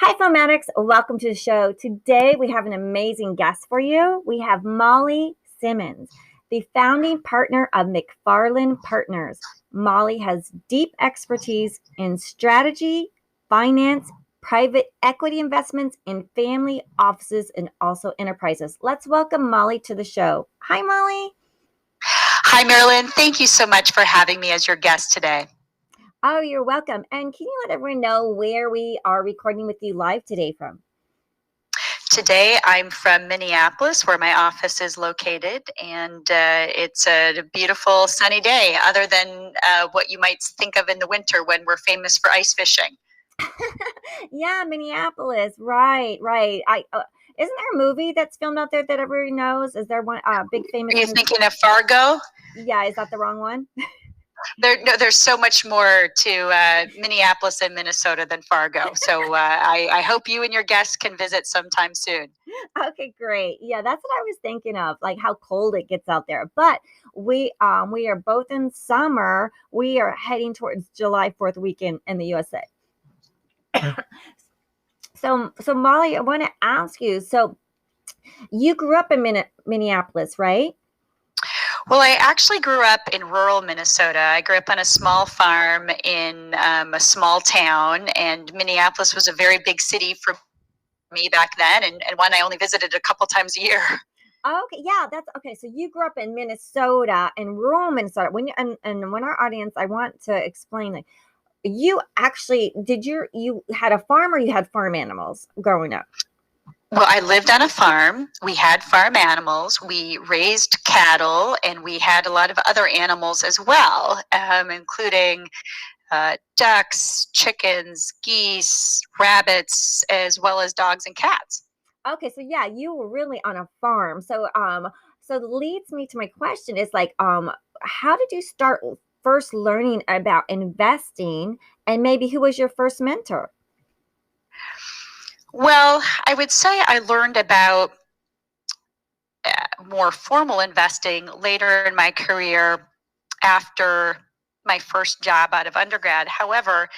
Hi, Film Addicts. Welcome to the show. Today, we have an amazing guest for you. We have Mallie Simmons, the founding partner of McFarland Partners. Mallie has deep expertise in strategy, finance, private equity investments in family offices and also enterprises. Let's welcome Mallie to the show. Hi, Mallie. Hi, Marilyn. Thank you so much for having me as your guest today. Oh, you're welcome. And can you let everyone know where we are recording with you live today from? Today, I'm from Minneapolis, where my office is located, and it's a beautiful sunny day, other than what you might think of in the winter when we're famous for ice fishing. Yeah, Minneapolis. Right, right. Isn't there a movie that's filmed out there that everybody knows? Is there one big famous Are you movie? thinking of Fargo? Yeah, is that the wrong one? There's so much more to Minneapolis and Minnesota than Fargo. So I hope you and your guests can visit sometime soon. Okay, great. Yeah, that's what I was thinking of, like how cold it gets out there. But we are both in summer. We are heading towards July 4th weekend in the USA. So Molly, I want to ask you. So you grew up in Minneapolis, right? Well, I actually grew up in rural Minnesota. I grew up on a small farm in a small town, and Minneapolis was a very big city for me back then, and one I only visited a couple times a year. Okay, yeah, that's okay. So you grew up in Minnesota, in rural Minnesota. And when our audience, I want to explain, like, you actually you had a farm or you had farm animals growing up? Well, I lived on a farm. We had farm animals. We raised cattle, and we had a lot of other animals as well, including ducks, chickens, geese, rabbits, as well as dogs and cats. Okay, so yeah, you were really on a farm. So it leads me to my question is like, how did you start first learning about investing, and maybe who was your first mentor? Well, I would say I learned about more formal investing later in my career after my first job out of undergrad. However,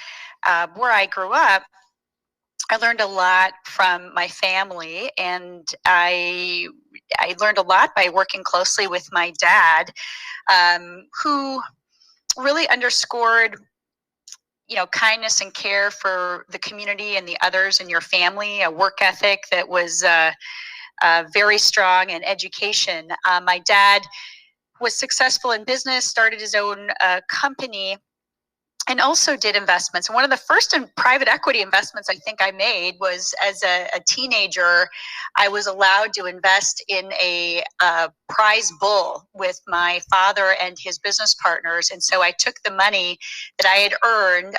where I grew up, I learned a lot from my family, and I learned a lot by working closely with my dad, who really underscored kindness and care for the community and the others in your family, a work ethic that was very strong, and education. My dad was successful in business, started his own company, and also did investments. One of the first private equity investments I think I made was as a teenager. I was allowed to invest in a prize bull with my father and his business partners. And so I took the money that I had earned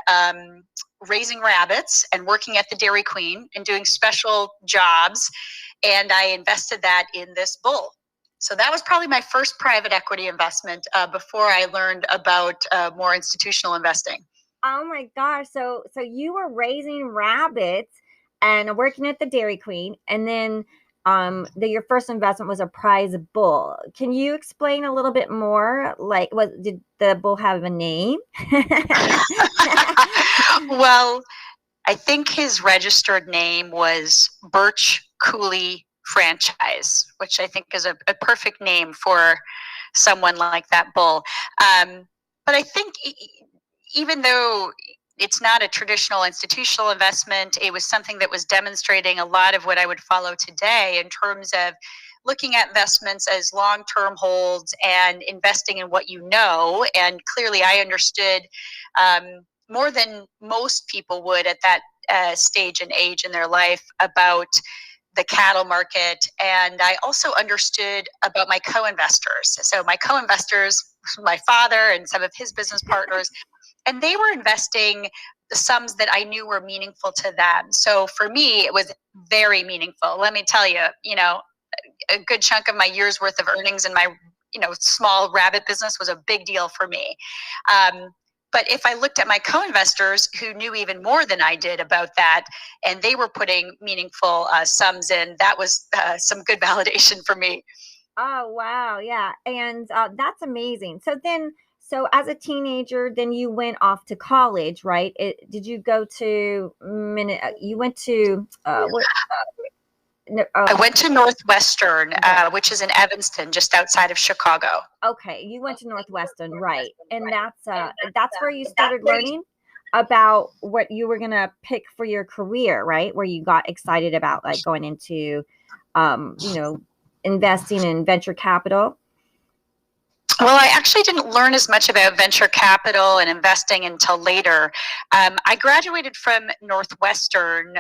raising rabbits and working at the Dairy Queen and doing special jobs, and I invested that in this bull. So that was probably my first private equity investment before I learned about more institutional investing. Oh my gosh. So you were raising rabbits and working at the Dairy Queen, and then your first investment was a prize bull. Can you explain a little bit more? Like, did the bull have a name? Well, I think his registered name was Birch Cooley Franchise, which I think is a perfect name for someone like that bull. But I think even though it's not a traditional institutional investment, it was something that was demonstrating a lot of what I would follow today in terms of looking at investments as long-term holds and investing in what you know. And clearly I understood more than most people would at that stage and age in their life about the cattle market. And I also understood about my co-investors. So my co-investors, my father and some of his business partners, and they were investing the sums that I knew were meaningful to them. So for me, it was very meaningful. Let me tell you, a good chunk of my year's worth of earnings in my, small rabbit business was a big deal for me. But if I looked at my co-investors who knew even more than I did about that, and they were putting meaningful sums in, that was some good validation for me. Oh, wow. Yeah. And that's amazing. So as a teenager, then you went off to college, right? Did you go to you went to what? No, I went to Northwestern, which is in Evanston, just outside of Chicago. Okay, you went to Northwestern, right? And that's where you started learning about what you were gonna pick for your career, right? Where you got excited about like going into, you know, investing in venture capital. Well, I actually didn't learn as much about venture capital and investing until later. I graduated from Northwestern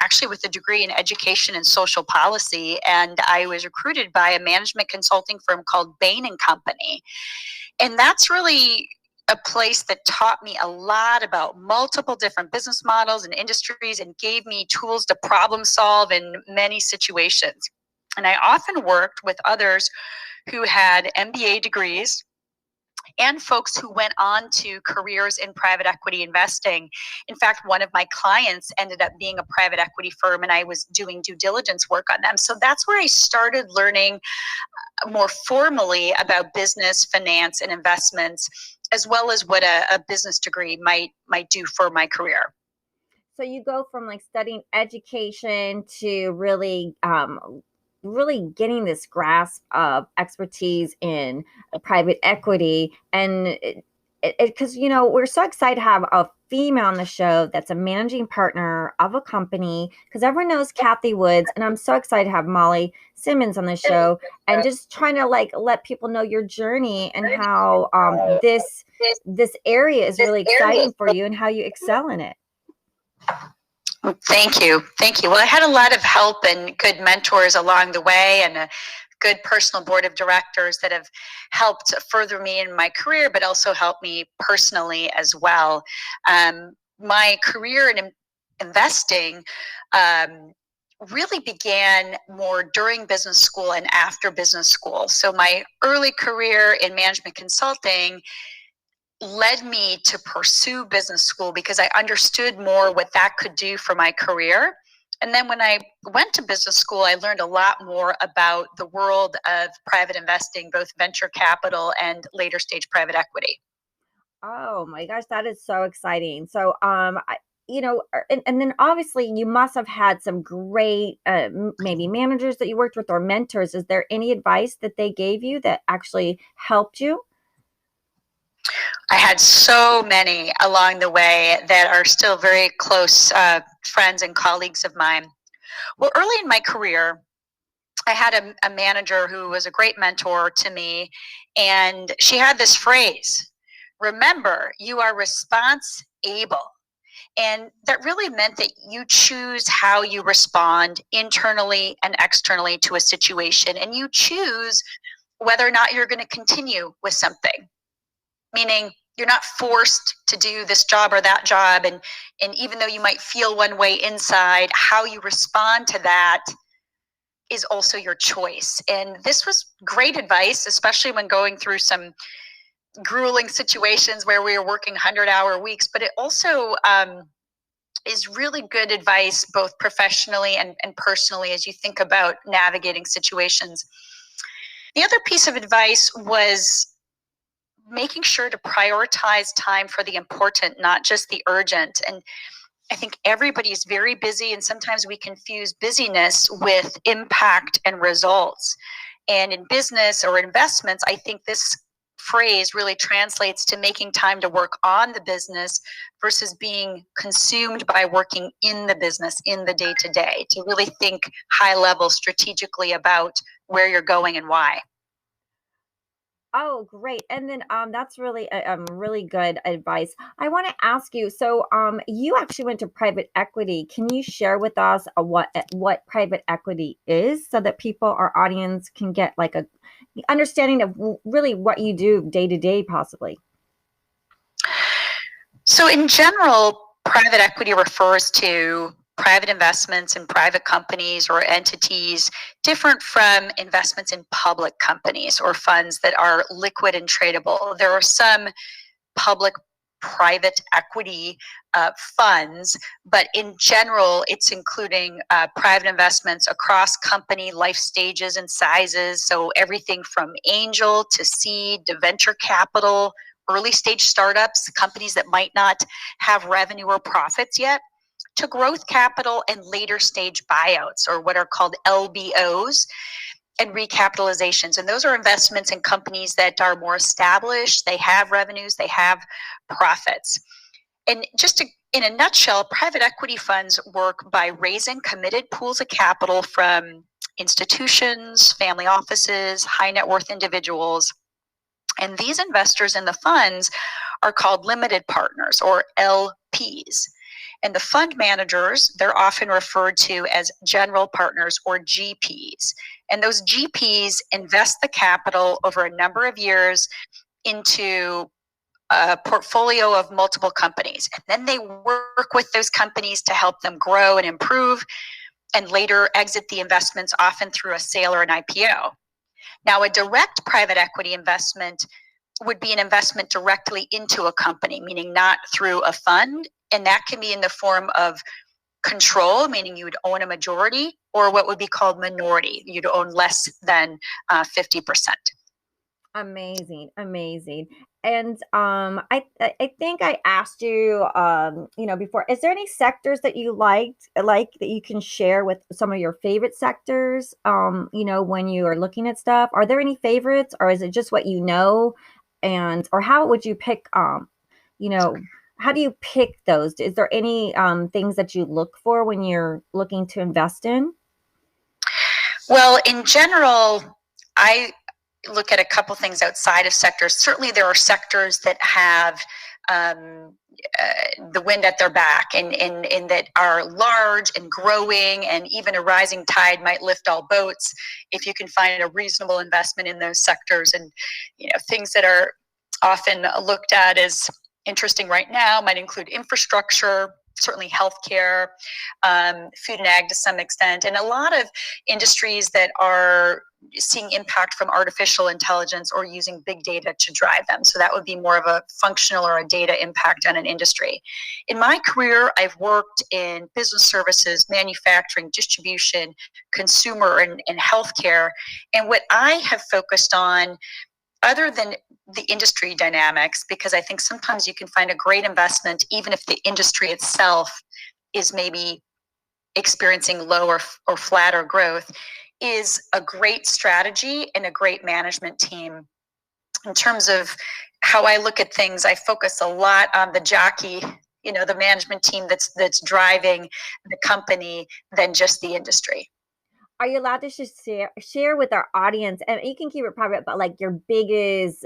actually with a degree in education and social policy, and I was recruited by a management consulting firm called Bain and Company. And that's really a place that taught me a lot about multiple different business models and industries and gave me tools to problem solve in many situations. And I often worked with others who had MBA degrees and folks who went on to careers in private equity investing. In fact, one of my clients ended up being a private equity firm, and I was doing due diligence work on them. So that's where I started learning more formally about business, finance, and investments, as well as what a business degree might do for my career. So you go from like studying education to really really getting this grasp of expertise in private equity. And because you know, we're so excited to have a female on the show that's a managing partner of a company, because everyone knows Kathy Woods, and I'm so excited to have Molly Simmons on the show, and just trying to like let people know your journey and how this area is really exciting for you and how you excel in it. Thank you. Thank you. Well, I had a lot of help and good mentors along the way, and a good personal board of directors that have helped further me in my career, but also helped me personally as well. My career in investing really began more during business school and after business school. So my early career in management consulting led me to pursue business school because I understood more what that could do for my career. And then when I went to business school, I learned a lot more about the world of private investing, both venture capital and later stage private equity. Oh my gosh, that is so exciting. So, you know, and then obviously you must have had some great maybe managers that you worked with or mentors. Is there any advice that they gave you that actually helped you? I had so many along the way that are still very close friends and colleagues of mine. Well, early in my career, I had a manager who was a great mentor to me, and she had this phrase: remember, you are response able. And that really meant that you choose how you respond internally and externally to a situation, and you choose whether or not you're going to continue with something. Meaning, you're not forced to do this job or that job, and even though you might feel one way inside, how you respond to that is also your choice. And this was great advice, especially when going through some grueling situations where we were working 100-hour weeks. But it also is really good advice both professionally and personally as you think about navigating situations. The other piece of advice was making sure to prioritize time for the important, not just the urgent. And I think everybody is very busy, and sometimes we confuse busyness with impact and results. And in business or investments, I think this phrase really translates to making time to work on the business versus being consumed by working in the business in the day to day, to really think high level strategically about where you're going and why. Oh, great. And then that's really really good advice. I want to ask you, so you actually went to private equity. Can you share with us what private equity is so that people, our audience, can get like a understanding of really what you do day to day possibly? So in general, private equity refers to private investments in private companies or entities different from investments in public companies or funds that are liquid and tradable. There are some public private equity funds, but in general, it's including private investments across company life stages and sizes. So everything from angel to seed to venture capital, early stage startups, companies that might not have revenue or profits yet, to growth capital and later stage buyouts, or what are called LBOs, and recapitalizations. And those are investments in companies that are more established, they have revenues, they have profits. And just in a nutshell, private equity funds work by raising committed pools of capital from institutions, family offices, high net worth individuals. And these investors in the funds are called limited partners, or LPs. And the fund managers, they're often referred to as general partners, or GPs. And those GPs invest the capital over a number of years into a portfolio of multiple companies. And then they work with those companies to help them grow and improve, and later exit the investments, often through a sale or an IPO. Now, a direct private equity investment would be an investment directly into a company, meaning not through a fund. And that can be in the form of control, meaning you would own a majority, or what would be called minority. You'd own less than 50%. Amazing, amazing. And I think I asked you, before. Is there any sectors that you like that you can share with some of your favorite sectors? When you are looking at stuff, are there any favorites, or is it just what you know? And or how would you pick? You know, how do you pick those? Is there any things that you look for when you're looking to invest in? Well, in general, I look at a couple things outside of sectors. Certainly, there are sectors that have the wind at their back, and that are large and growing, and even a rising tide might lift all boats if you can find a reasonable investment in those sectors. And things that are often looked at as interesting right now might include infrastructure, certainly healthcare, food and ag to some extent, and a lot of industries that are seeing impact from artificial intelligence or using big data to drive them. So that would be more of a functional or a data impact on an industry. In my career, I've worked in business services, manufacturing, distribution, consumer, and healthcare. And what I have focused on, other than the industry dynamics, because I think sometimes you can find a great investment even if the industry itself is maybe experiencing low or flatter growth, is a great strategy and a great management team. In terms of how I look at things, I focus a lot on the jockey, the management team that's driving the company, than just the industry. Are you allowed to just share with our audience, and you can keep it private, but like your biggest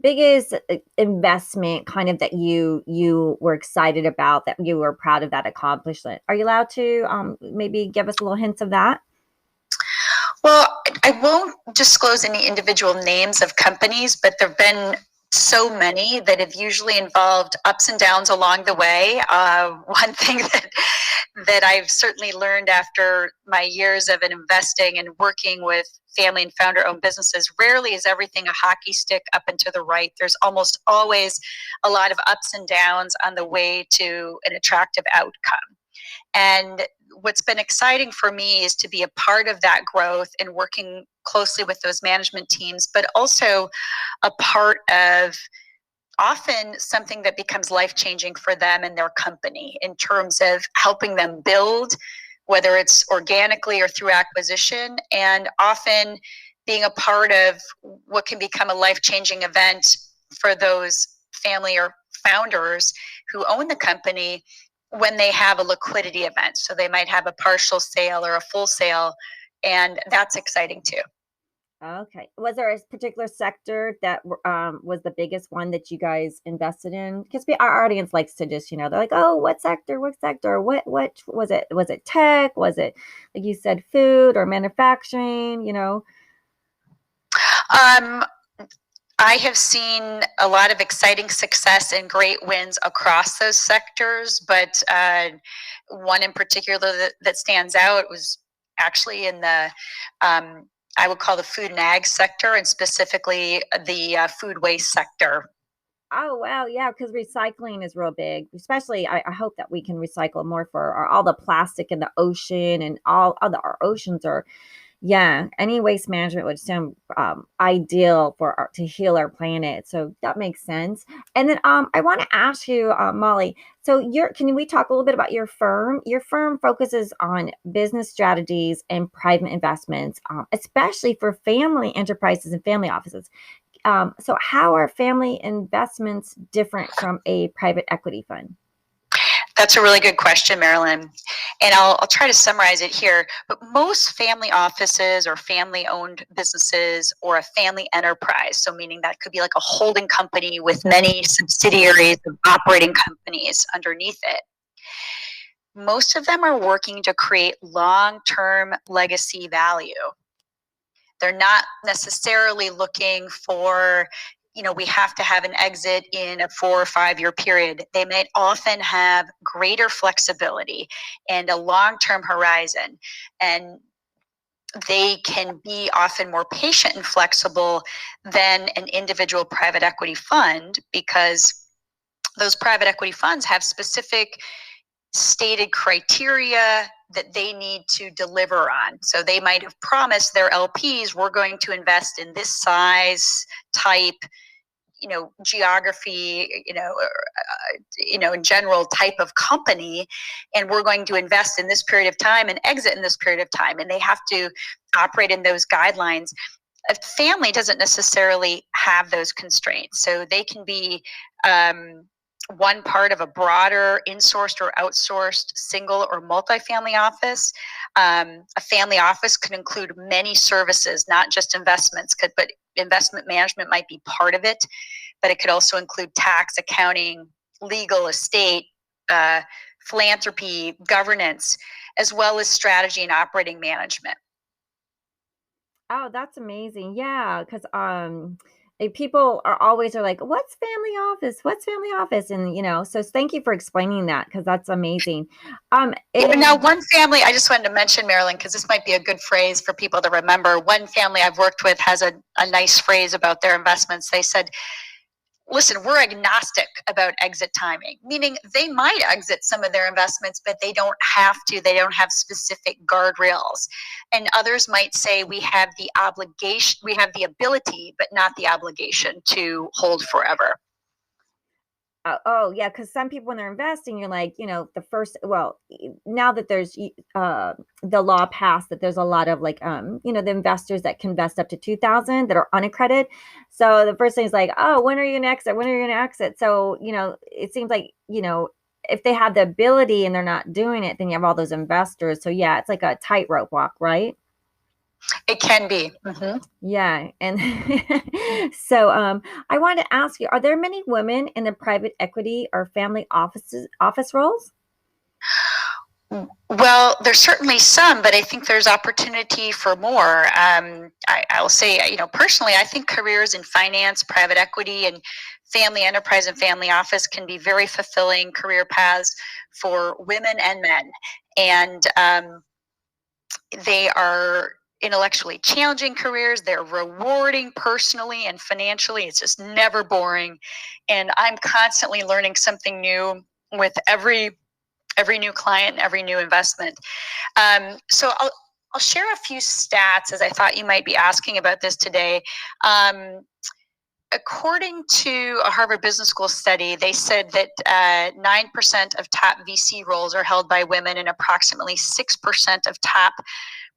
biggest investment kind of that you were excited about, that you were proud of that accomplishment? Are you allowed to maybe give us a little hints of that? Well, I won't disclose any individual names of companies, but there have been so many that have usually involved ups and downs along the way. One thing that I've certainly learned after my years of investing and working with family and founder-owned businesses, rarely is everything a hockey stick up and to the right. There's almost always a lot of ups and downs on the way to an attractive outcome. And what's been exciting for me is to be a part of that growth and working closely with those management teams, but also a part of often something that becomes life-changing for them and their company, in terms of helping them build, whether it's organically or through acquisition, and often being a part of what can become a life-changing event for those family or founders who own the company when they have a liquidity event. So they might have a partial sale or a full sale, and that's exciting too. Okay. Was there a particular sector that was the biggest one that you guys invested in? Because our audience likes to just, they're like, oh, what sector? What sector? What was it? Was it tech? Was it, like you said, food or manufacturing? I have seen a lot of exciting success and great wins across those sectors, but one in particular that stands out was actually in the I would call the food and ag sector, and specifically the food waste sector. Oh, wow. Yeah, because recycling is real big. Especially, I hope that we can recycle more for all the plastic in the ocean and all the our oceans are. Yeah, any waste management would sound ideal for to heal our planet. So that makes sense. And then I want to ask you, Molly. So can we talk a little bit about your firm? Your firm focuses on business strategies and private investments, especially for family enterprises and family offices. So how are family investments different from a private equity fund? That's a really good question, Marilyn. And I'll try to summarize it here. But most family offices or family owned businesses or a family enterprise, so meaning that could be like a holding company with many subsidiaries of operating companies underneath it, most of them are working to create long term legacy value. They're not necessarily looking for, we have to have an exit in a 4 or 5 year period. They might often have greater flexibility and a long term horizon. And they can be often more patient and flexible than an individual private equity fund, because those private equity funds have specific stated criteria that they need to deliver on. So they might have promised their LPs, we're going to invest in this size, type, geography, in general type of company, and we're going to invest in this period of time and exit in this period of time. And they have to operate in those guidelines. A family doesn't necessarily have those constraints. So they can be one part of a broader insourced or outsourced single or multifamily office. A family office could include many services, not just investments, but investment management might be part of it, but it could also include tax, accounting, legal, estate, philanthropy, governance, as well as strategy and operating management. Oh, that's amazing. Yeah, because people are like, "What's family office? What's family office?" And so thank you for explaining that because that's amazing. Now, one family I just wanted to mention, Marilyn, because this might be a good phrase for people to remember. One family I've worked with has a nice phrase about their investments. They said, listen, we're agnostic about exit timing, meaning they might exit some of their investments, but they don't have to. They don't have specific guardrails. And others might say we have the obligation, we have the ability, but not the obligation to hold forever. Oh, yeah, because some people when they're investing, you're like, now that there's the law passed that there's a lot of like the investors that can invest up to 2,000 that are unaccredited. So the first thing is like, oh, when are you gonna exit? When are you gonna exit? So it seems like if they have the ability and they're not doing it, then you have all those investors. So yeah, it's like a tightrope walk, right? It can be. Mm-hmm. Yeah. And so I wanted to ask you, are there many women in the private equity or family office roles? Well, there's certainly some, but I think there's opportunity for more. I'll say, personally, I think careers in finance, private equity, and family enterprise and family office can be very fulfilling career paths for women and men. And they are intellectually challenging careers. They're rewarding personally and financially. It's just never boring. And I'm constantly learning something new with every new client, every new investment. So I'll share a few stats, as I thought you might be asking about this today. According to a Harvard Business School study, they said that 9% of top VC roles are held by women, and approximately 6% of top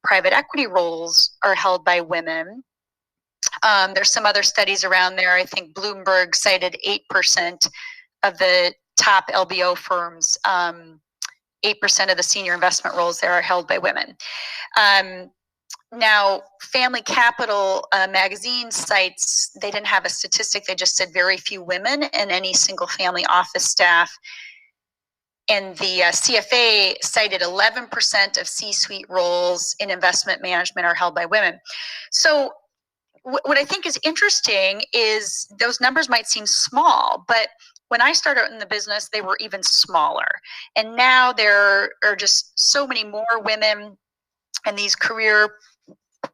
private equity roles are held by women. There's some other studies around there. I think Bloomberg cited 8% of the top LBO firms. 8% of the senior investment roles there are held by women. Now, Family Capital magazine cites, they didn't have a statistic, they just said very few women in any single family office staff. And the CFA cited 11% of C-suite roles in investment management are held by women. So what I think is interesting is those numbers might seem small, but when I started in the business, they were even smaller. And now there are just so many more women in these career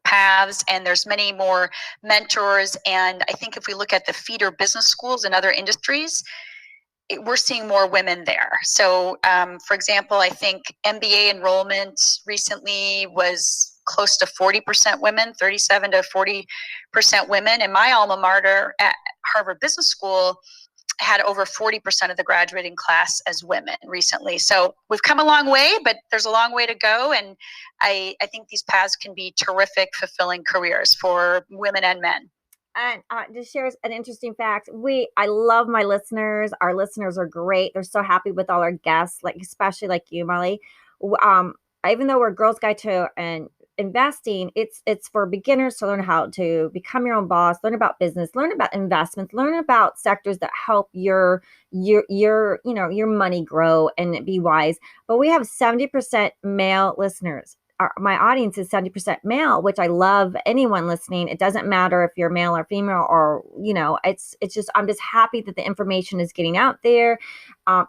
paths, and there's many more mentors. And I think if we look at the feeder business schools and other industries, we're seeing more women there. So, for example, I think MBA enrollment recently was close to 40% women, 37 to 40% women. And my alma mater at Harvard Business School had over 40% of the graduating class as women recently. So we've come a long way, but there's a long way to go. And I think these paths can be terrific, fulfilling careers for women and men. And just shares an interesting fact. I love my listeners. Our listeners are great. They're so happy with all our guests, like especially like you, Mallie. Even though we're Girls Guide to and investing, it's for beginners to learn how to become your own boss, learn about business, learn about investments, learn about sectors that help your money grow and be wise. But we have 70% male listeners. My audience is 70% male, which I love. Anyone listening, it doesn't matter if you're male or female, or it's just, I'm just happy that the information is getting out there,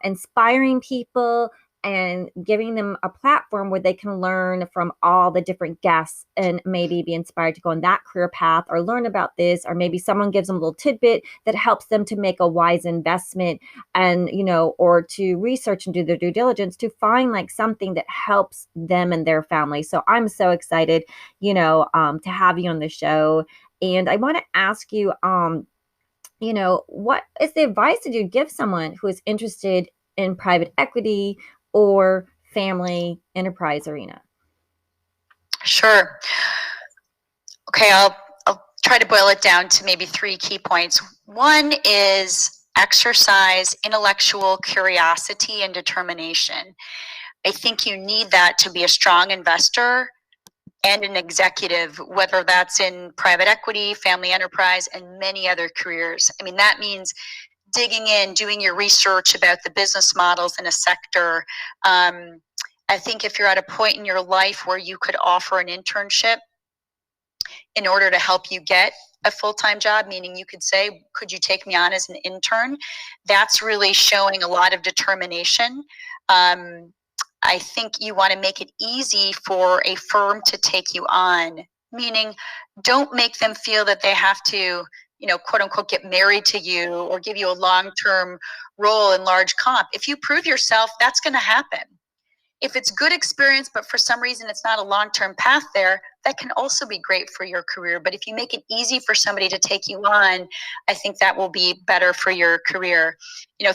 inspiring people and giving them a platform where they can learn from all the different guests and maybe be inspired to go on that career path or learn about this, or maybe someone gives them a little tidbit that helps them to make a wise investment and, or to research and do their due diligence to find like something that helps them and their family. So I'm so excited, to have you on the show. And I want to ask you, what is the advice that you give someone who is interested in private equity or family enterprise arena? Sure. Okay, I'll try to boil it down to maybe 3 key points. One is exercise intellectual curiosity and determination. I think you need that to be a strong investor and an executive, whether that's in private equity, family enterprise, and many other careers. I mean, that means digging in, doing your research about the business models in a sector. I think if you're at a point in your life where you could offer an internship in order to help you get a full-time job, meaning you could say, could you take me on as an intern? That's really showing a lot of determination. I think you want to make it easy for a firm to take you on, meaning don't make them feel that they have to, quote unquote, get married to you or give you a long-term role in large comp. If you prove yourself, that's going to happen. If it's good experience, but for some reason it's not a long-term path there, that can also be great for your career. But if you make it easy for somebody to take you on, I think that will be better for your career.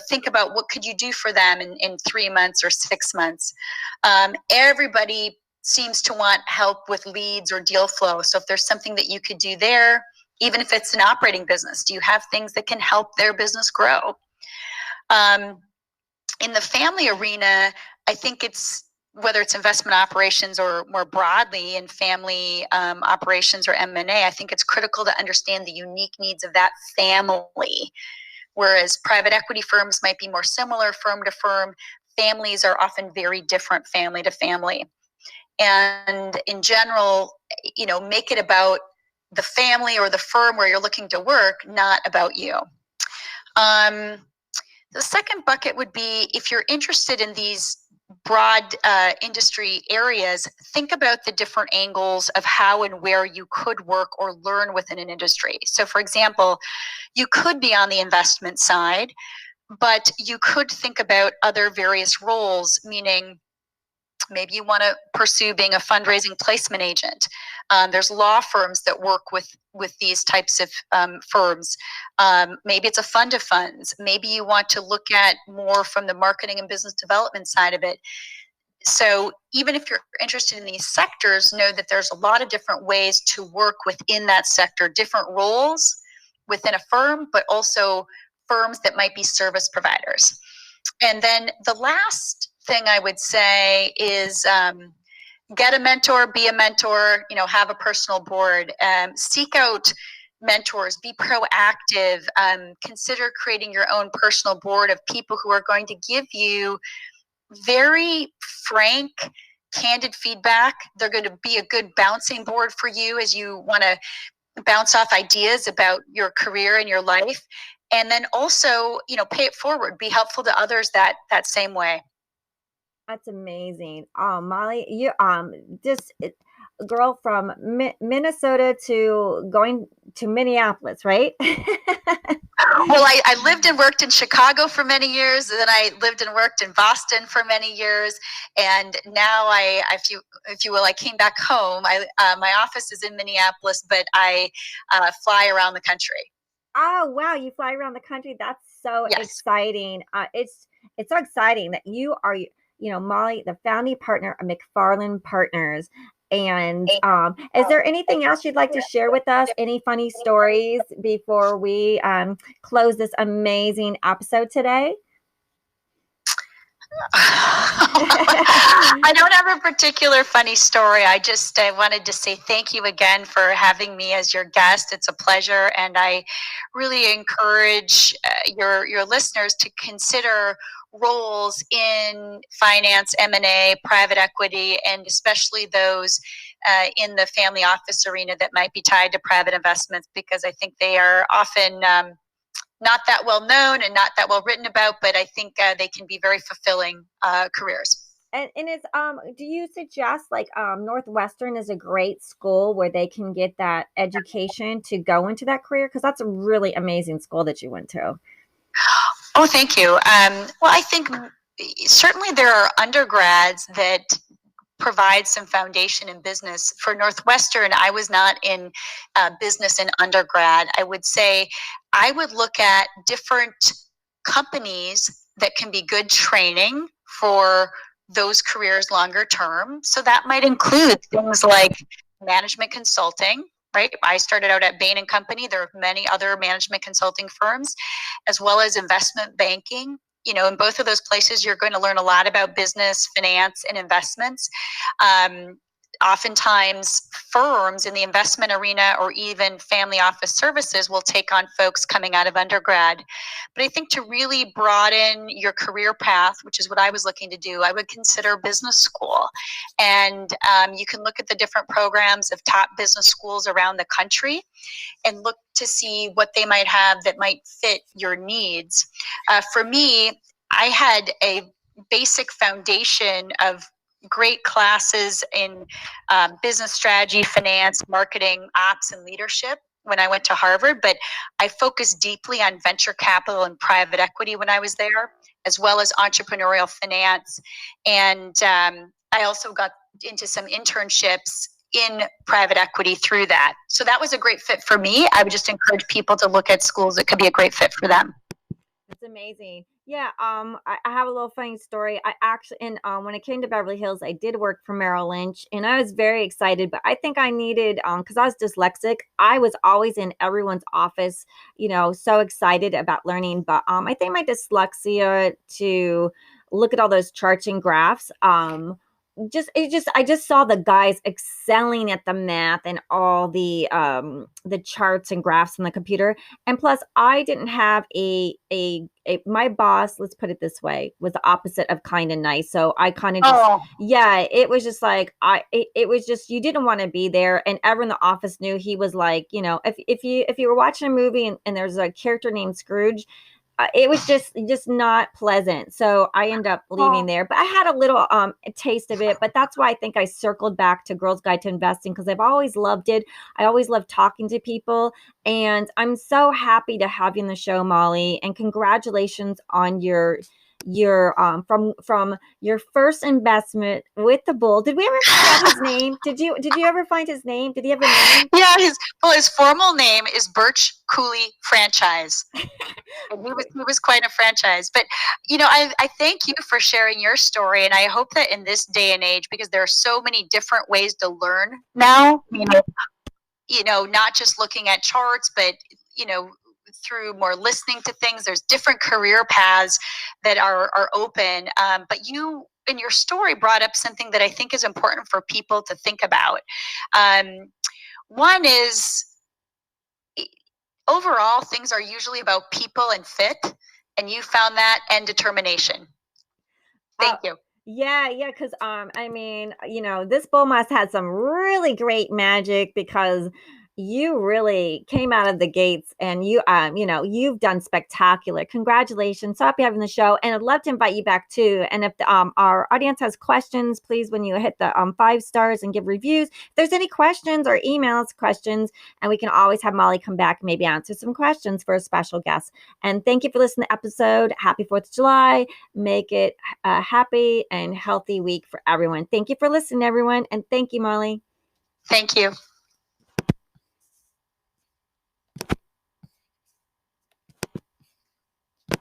Think about what could you do for them in 3 months or 6 months. Everybody seems to want help with leads or deal flow. So if there's something that you could do there, even if it's an operating business, do you have things that can help their business grow? In the family arena, I think it's, whether it's investment operations or more broadly in family operations or M&A, I think it's critical to understand the unique needs of that family. Whereas private equity firms might be more similar firm to firm, families are often very different family to family. And in general, make it about the family or the firm where you're looking to work, not about you. The second bucket would be, if you're interested in these broad industry areas, think about the different angles of how and where you could work or learn within an industry. So for example, you could be on the investment side, but you could think about other various roles, meaning maybe you want to pursue being a fundraising placement agent. There's law firms that work with these types of firms. Maybe it's a fund of funds. Maybe you want to look at more from the marketing and business development side of it. So even if you're interested in these sectors, know that there's a lot of different ways to work within that sector, different roles within a firm, but also firms that might be service providers. And then the last thing I would say is get a mentor, be a mentor, have a personal board, seek out mentors, be proactive, consider creating your own personal board of people who are going to give you very frank, candid feedback. They're going to be a good bouncing board for you as you want to bounce off ideas about your career and your life. And then also, pay it forward, be helpful to others that same way. That's amazing. Mallie, girl from Minnesota to going to Minneapolis, right? Well, I lived and worked in Chicago for many years, and then I lived and worked in Boston for many years, and now if you will, I came back home. My office is in Minneapolis, but I fly around the country. Oh, wow, you fly around the country. That's so Yes. exciting. It's so exciting that you are, Molly, the founding partner of McFarland Partners. And is there anything else you'd like to share with us? Any funny stories before we close this amazing episode today? I don't have a particular funny story. I wanted to say thank you again for having me as your guest. It's a pleasure, and I really encourage your listeners to consider roles in finance, M&A, private equity, and especially those in the family office arena that might be tied to private investments, because I think they are often not that well known and not that well written about, but I think they can be very fulfilling careers. And it's do you suggest like Northwestern is a great school where they can get that education to go into that career? Because that's a really amazing school that you went to. Oh, thank you. Well, I think certainly there are undergrads that provide some foundation in business. For Northwestern, I was not in business in undergrad. I would say I would look at different companies that can be good training for those careers longer term. So that might include things like management consulting, right? I started out at Bain & Company. There are many other management consulting firms, as well as investment banking. In both of those places, you're going to learn a lot about business, finance, and investments. Oftentimes, firms in the investment arena or even family office services will take on folks coming out of undergrad. But I think to really broaden your career path, which is what I was looking to do, I would consider business school. And you can look at the different programs of top business schools around the country and look to see what they might have that might fit your needs. For me, I had a basic foundation of great classes in business strategy, finance, marketing, ops, and leadership when I went to Harvard, but I focused deeply on venture capital and private equity when I was there, as well as entrepreneurial finance. And I also got into some internships in private equity through that. So that was a great fit for me. I would just encourage people to look at schools that could be a great fit for them. That's amazing. Yeah, I have a little funny story. I actually, when I came to Beverly Hills, I did work for Merrill Lynch, and I was very excited. But I think I needed, because I was dyslexic, I was always in everyone's office, so excited about learning. But I think my dyslexia to look at all those charts and graphs, I just saw the guys excelling at the math and all the charts and graphs on the computer. And plus I didn't have my boss, let's put it this way, was the opposite of kind and nice. So I kind of just, yeah, it was just like it was just, you didn't want to be there. And everyone in the office knew he was like, if you were watching a movie and there's a character named Scrooge, it was just not pleasant. So I ended up leaving there. But I had a little taste of it. But that's why I think I circled back to Girls Guide to Investing, because I've always loved it. I always loved talking to people. And I'm so happy to have you on the show, Molly. And congratulations on your from your first investment with the bull. Did we ever find out his name? Did you ever find his name? Did he have a name? Yeah, his formal name is Birch Cooley Franchise. And he was quite a franchise. But I thank you for sharing your story, and I hope that in this day and age, because there are so many different ways to learn now, not just looking at charts, but through more listening to things. There's different career paths that are open. But you, in your story, brought up something that I think is important for people to think about. One is, overall, things are usually about people and fit, and you found that, and determination. Thank you. Yeah, because this bull must have some really great magic, because you really came out of the gates, and you've done spectacular. Congratulations. So happy having the show. And I'd love to invite you back too. And if our audience has questions, please, when you hit the 5 stars and give reviews, if there's any questions or emails questions, and we can always have Mallie come back, maybe answer some questions for a special guest. And thank you for listening to the episode. Happy 4th of July. Make it a happy and healthy week for everyone. Thank you for listening, everyone. And thank you, Mallie. Thank you.